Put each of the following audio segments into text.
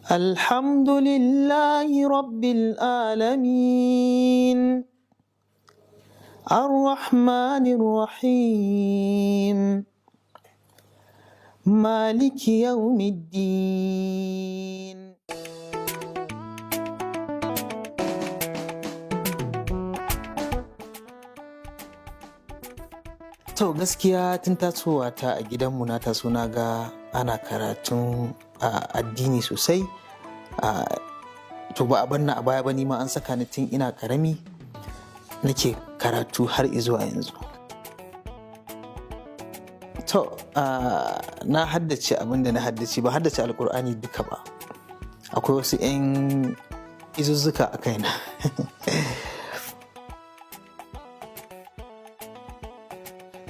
الحمد لله رب العالمين الرحمن الرحيم مالك يوم الدين. To gaskiya tun tasowa ta a gidanmu na taso na ga ana karatun addini sosai. To ba a banna a baya ba, ni ma an saka ni tun ina karami nake karatu har izuwa yanzu. To na haddace abin da na haddace, ba haddace alkur'ani duka ba, akwai wasu 'yan izuzzuka a kaina.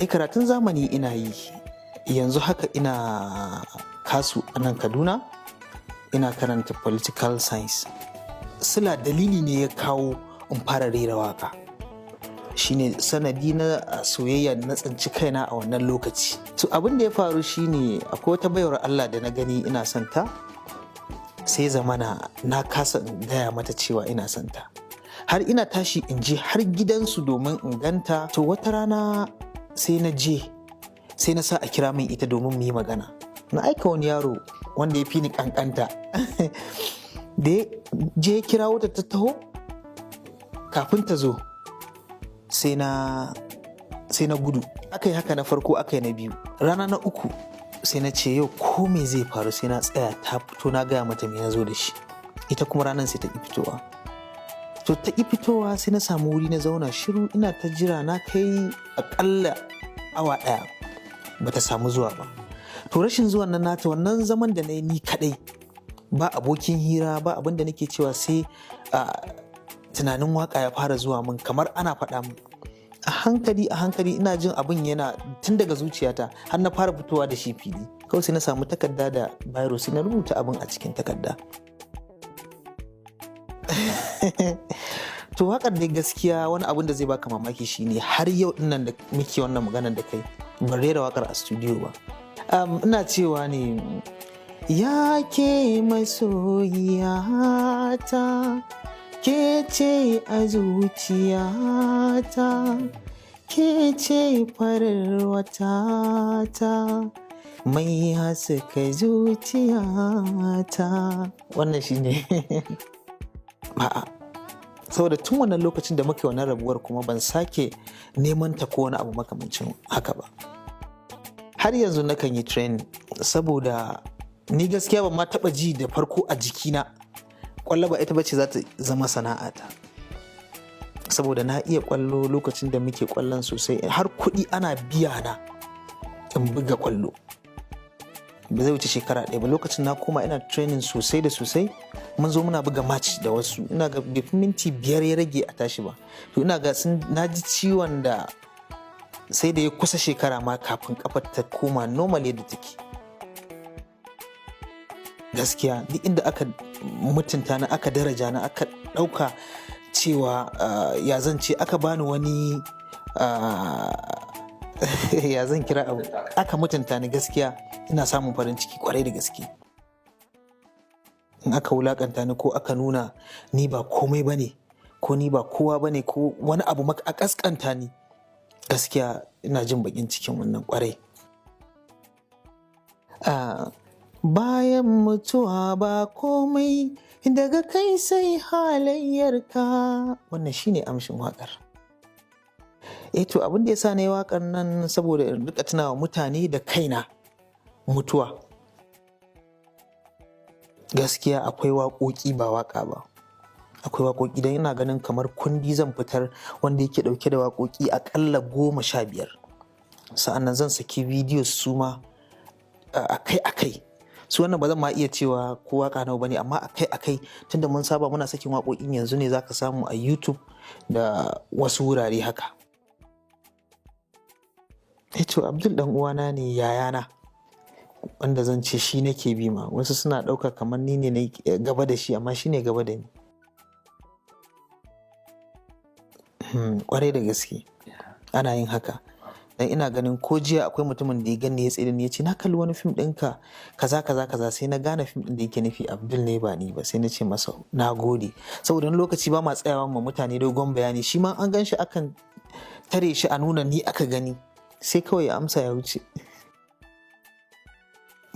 Karatun zamani ina yi yanzu haka, ina kasu a nan Kaduna, ina karanta political science. Sila dalili ne ya kawo in fara rera waka, shine sanadi na soyayya na tsinci kaina a wannan lokaci. To abin da ya faru shine akwai wata baiwar Allah da na gani ina son ta, sai zamana na kasa in gaya mata cewa ina son ta, har ina tashi in je har gidansu domin in ganta. To wata rana sai na je, sai na sa a kira min ita domin mu yi magana. Na aika wani yaro wanda ya fi ni kankanta da ya je kira wata ta taho, kafin ta zo sai na gudu. Aka yi haka na farko, aka yi na biyu. Rana na uku sai na ce yau ko me zai faru sai na tsaya ta fito na gaya mata me na zo da shi. Ita kuma ranar sai ta ƙi fitowa. To ta ƙi fitowa sai na samu wuri na zauna shiru, ina ta jira, na kai aƙalla awa ɗaya ba ta samu zuwa ba. To rashin zuwan nan nata, wannan zaman da na yi ni kaɗai, ba abokin hira, ba abin da nake cewa, sai tunanin waka ya fara zuwa min kamar ana faɗa min. A hankali ina jin abin yana tun daga zuciyata har na fara fitowa da shi fili. Kawai sai na samu takarda da biro, sai na rubuta abin a cikin takarda. To waƙar dai gaskiya wani abin da zai baka mamaki shine har yau dinnan da muke wannan maganar da kai, ban rera waƙar a studio ba. Ina cewa ne, ya ke masoyiyata, ke ce a zuciyata, ke ce farar watata, mai haska zuciyata. Wannan shine. A'a, saboda tun wannan lokacin da muke wannan rabuwar kuma ban sake neman ta ko wani abu makamancin haka ba. Har yanzu nakan yi training, saboda ni gaskiya ban ma taɓa ji da farko a jikina ƙwallo ba ita bace za ta zama sana'ata. Saboda na iya ƙwallo lokacin da muke ƙwallon sosai, har kuɗi ana biya na in buga ƙwallo. Ba zai wuce shekara ɗaya ba, lokacin na koma ina training sosai da sosai. Mun zo muna buga match da wasu, ina ga bai fi minti 5 ya rage a tashi ba. To ina ga na ji ciwon da sai da ya kusa shekara ma kafin kafar ta koma normal yadda take. Gaskiya duk inda aka mutunta na, aka daraja na, aka ɗauka cewa ya zan ce, aka bani wani ya zan kira abu, aka mutunta ni, gaskiya ina samun farin ciki kwarai da gaske. In aka wulakanta ni ko aka nuna ni ba komai bane, ko ni ba kowa bane, ko wani abu a kaskanta ni, gaskiya ina jin bakin cikin wannan kwarai. Bayan mutuwa ba komai, daga kai sai halayyarka. Wannan shine amshin waƙar. To abin da yasa na yi waƙar nan saboda in rika tunawa mutane da kaina mutuwa. Gaskiya akwai waƙoƙi ba waƙa ba, akwai waƙoƙi don ina ganin kamar kundi zan fitar wanda yake ɗauke da waƙoƙi aƙalla 15. Sa'annan zan saki bidiyo su ma akai-akai. Su wannan ba zan ma iya cewa ko waƙa nawa bane, amma akai-akai, tunda mun saba muna sakin waƙoƙin, yanzu ne zaka samu a YouTube da wasu wurare haka. To Abdul dan uwana ne, yayana, wanda zan ce shi nake bi ma. Wasu suna ɗauka kamar ni ne gaba da shi, amma shi ne gaba da ni. Kwarai da gaske ana yin haka. Dan ina ganin ko jiya akwai mutumin da ya gani ya tsaye da ni ya ce na kalli wani fim ɗinka kaza kaza kaza, sai na gane fim ɗin da yake nufi Abdul ne ba ni ba, sai na ce masa na gode. Saboda wani lokaci ba ma tsayawa ma mutane dogon bayani, shi ma an gan shi akan tare shi a nuna ni aka gani sai kawai ya amsa ya wuce.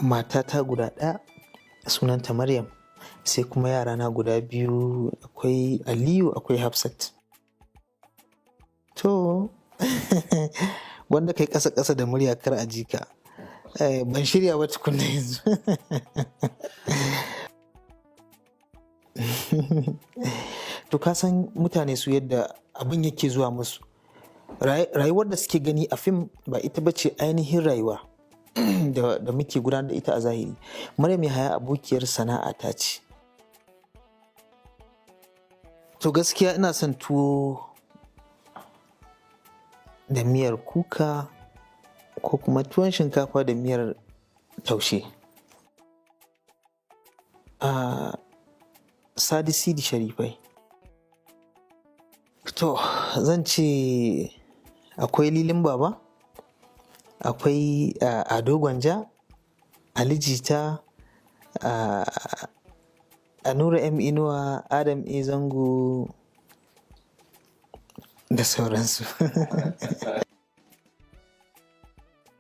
Matata guda ɗaya sunanta Maryam, sai kuma yarana guda biyu, akwai Aliyu akwai Hafsat. To wanda kai ƙasa-ƙasa da murya kar a ji ka. Ban shirya ba tukunna yanzu. To ka san mutane su yadda abin yake zuwa musu. Rayuwar da suke gani a fim ba ita bace ainihin rayuwa da muke gudanar da ita a zahiri. Maryam Yahaya abokiyar sana'a ta ce. To gaskiya ina son tuwo da miyar kuka ko kuma tuwon shinkafa da miyar taushe. Sadi Sidi Sharifai. To zan ce akwai Lilin Baba, akwai Ado Gwanja, Ali Jita, Anura M Inuwa, Adam A Zango da sauransu.